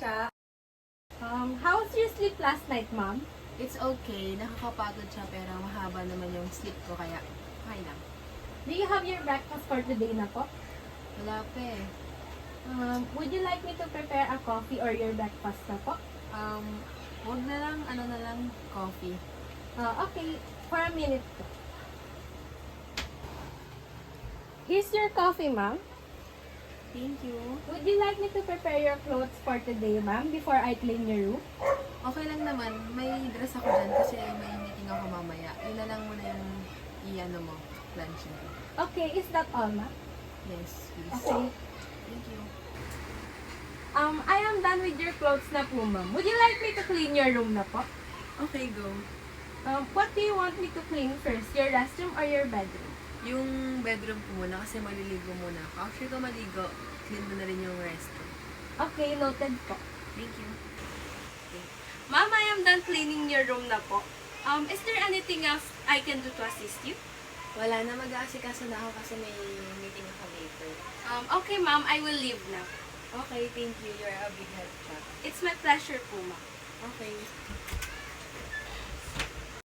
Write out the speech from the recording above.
Cha. How was your sleep last night, ma'am? It's okay. Nakakapagod siya pero mahaba naman yung sleep ko kaya okay lang. Do you have your breakfast for today na po? Wala pa eh. Would you like me to prepare a coffee or your breakfast na po? Huwag na lang, coffee. Okay, for a minute po. Here's your coffee, ma'am. Thank you. Would you like me to prepare your clothes for today, ma'am, before I clean your room? Okay lang naman. May dress ako dyan kasi may meeting ako mamaya. Yun na lang muna yung mo, lunch mo. Okay, is that all, ma'am? Yes, please. Okay. Thank you. I am done with your clothes na po, ma'am. Would you like me to clean your room na po? Okay, go. What do you want me to clean first? Your restroom or your bedroom? Yung bedroom ko muna kasi maliligo muna ako. After ko maligo, clean mo na rin yung restroom. Okay, noted po. Thank you. Ma'am, I am done cleaning your room na po. Is there anything else I can do to assist you? Wala na, mag-aasikaso na ako kasi may meeting ako later. Okay, ma'am, I will leave now. Okay, thank you. You're a big help, Cha. It's my pleasure po, ma'am. Okay.